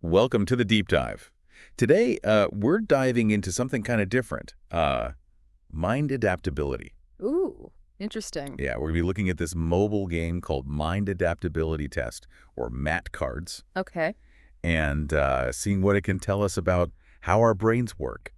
Welcome to the deep dive. Today, we're diving into something kind of different. Mind adaptability. Ooh, interesting. Yeah, we're going to be looking at this mobile game called Mind Adaptability Test, or MAT cards, Okay. and seeing what it can tell us about how our brains work,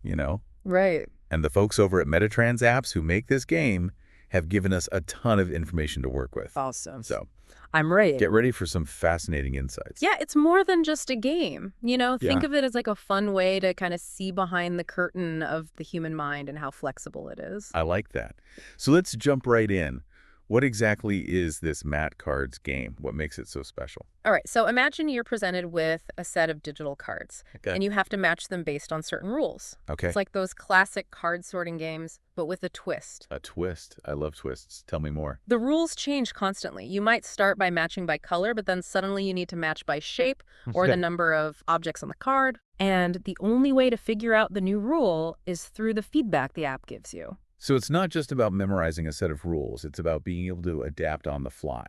you know? Right. And the folks over at Metatrans apps who make this game have given us a ton of information to work with. Awesome. So I'm ready. get ready for some fascinating insights. Yeah, it's more than just a game. Think Yeah, of it as like a fun way to kind of see behind the curtain of the human mind and how flexible it is. I like that. So let's jump right in. What exactly is this Mat Cards game? What makes it so special? All right, so imagine you're presented with a set of digital cards, Okay. and you have to match them based on certain rules. Okay. It's like those classic card sorting games, but with a twist. A twist. I love twists. Tell me more. The rules change constantly. You might start by matching by color, but then suddenly you need to match by shape or the Okay. number of objects on the card. And the only way to figure out the new rule is through the feedback the app gives you. So it's not just about memorizing a set of rules. It's about being able to adapt on the fly,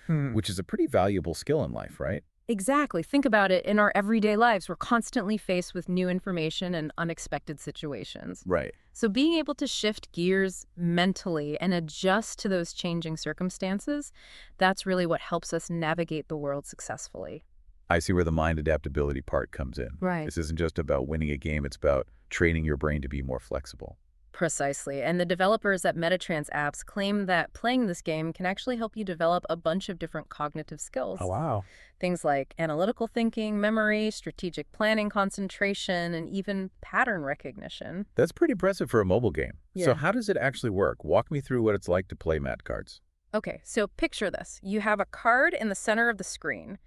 which is a pretty valuable skill in life, right? Exactly. Think about it. In our everyday lives, we're constantly faced with new information and unexpected situations. Right. So being able to shift gears mentally and adjust to those changing circumstances, that's really what helps us navigate the world successfully. I see where the mind adaptability part comes in. Right. This isn't just about winning a game. It's about training your brain to be more flexible. Precisely. And the developers at Metatrans apps claim that playing this game can actually help you develop a bunch of different cognitive skills. Oh, wow. Things like analytical thinking, memory, strategic planning, concentration, and even pattern recognition. That's pretty impressive for a mobile game. So Yeah. how does it actually work? Walk me through what it's like to play Mat Cards. Okay, so picture this. You have a card in the center of the screen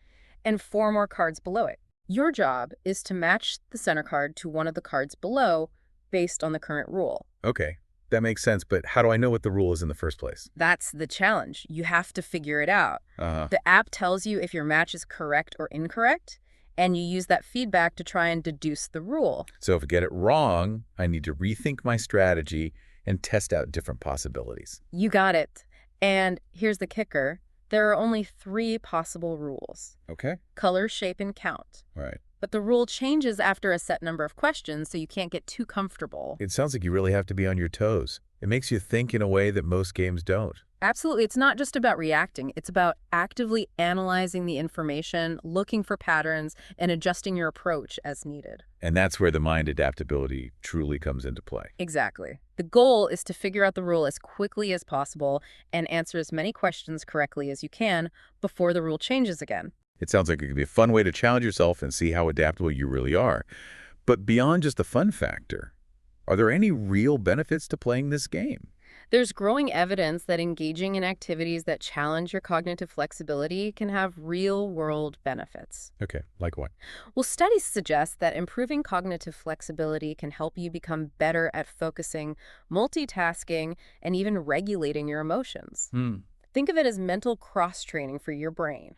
and four more cards below it. Your job is to match the center card to one of the cards below based on the current rule. Okay, that makes sense, but how do I know what the rule is in the first place? That's the challenge. You have to figure it out. Uh-huh. The app tells you if your match is correct or incorrect, and you use that feedback to try and deduce the rule. So if I get it wrong, I need to rethink my strategy and test out different possibilities. You got it. And here's the kicker. There are only three possible rules: Okay. color, shape, and count. All right. But the rule changes after a set number of questions, so you can't get too comfortable. It sounds like you really have to be on your toes. It makes you think in a way that most games don't. Absolutely. It's not just about reacting. It's about actively analyzing the information, looking for patterns, and adjusting your approach as needed. And that's where the mind adaptability truly comes into play. Exactly. The goal is to figure out the rule as quickly as possible and answer as many questions correctly as you can before the rule changes again. It sounds like it could be a fun way to challenge yourself and see how adaptable you really are. But beyond just the fun factor, are there any real benefits to playing this game? There's growing evidence that engaging in activities that challenge your cognitive flexibility can have real-world benefits. Okay, like what? Well, studies suggest that improving cognitive flexibility can help you become better at focusing, multitasking, and even regulating your emotions. Think of it as mental cross-training for your brain.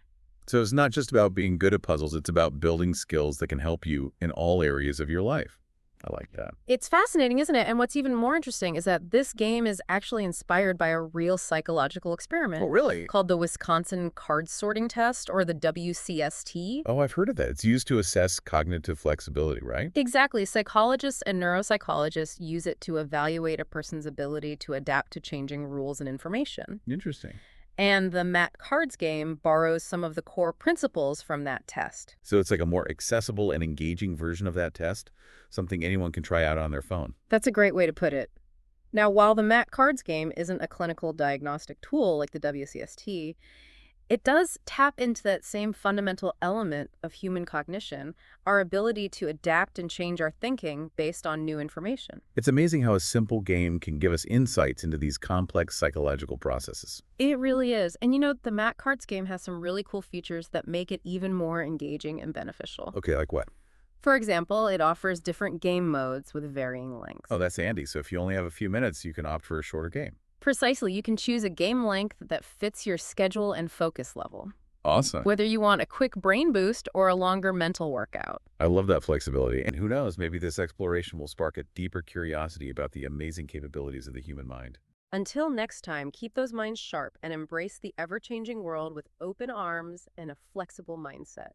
So it's not just about being good at puzzles, it's about building skills that can help you in all areas of your life. I like that. It's fascinating, isn't it? And what's even more interesting is that this game is actually inspired by a real psychological experiment Really? called the Wisconsin Card Sorting Test, or the WCST. Oh, I've heard of that. It's used to assess cognitive flexibility, right? Exactly. Psychologists and neuropsychologists use it to evaluate a person's ability to adapt to changing rules and information. Interesting. And the Mat Cards game borrows some of the core principles from that test. So it's like a more accessible and engaging version of that test, something anyone can try out on their phone. That's a great way to put it. Now, while the Mat Cards game isn't a clinical diagnostic tool like the WCST, it does tap into that same fundamental element of human cognition, our ability to adapt and change our thinking based on new information. It's amazing how a simple game can give us insights into these complex psychological processes. It really is. And the Mat Cards game has some really cool features that make it even more engaging and beneficial. Okay, like what? For example, it offers different game modes with varying lengths. Oh, that's handy. So if you only have a few minutes, you can opt for a shorter game. Precisely, you can choose a game length that fits your schedule and focus level, Awesome. whether you want a quick brain boost or a longer mental workout. I love that flexibility. And who knows, maybe this exploration will spark a deeper curiosity about the amazing capabilities of the human mind. Until next time, keep those minds sharp and embrace the ever-changing world with open arms and a flexible mindset.